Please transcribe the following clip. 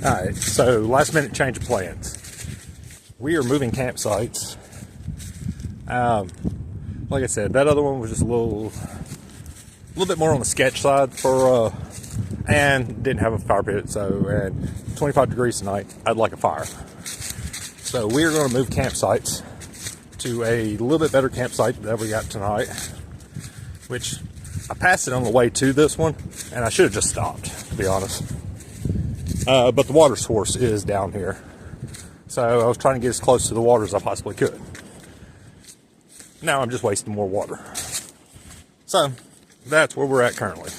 Alright, so last minute change of plans. We are moving campsites. Like I said, that other one was just a little bit more on the sketch side and didn't have a fire pit. So, and 25 degrees tonight, I'd like a fire. So we are going to move campsites to a little bit better campsite that we got tonight, which I passed it on the way to this one, and I should have just stopped, to be honest. But the water source is down here. So I was trying to get as close to the water as I possibly could. Now I'm just wasting more water. So that's where we're at currently.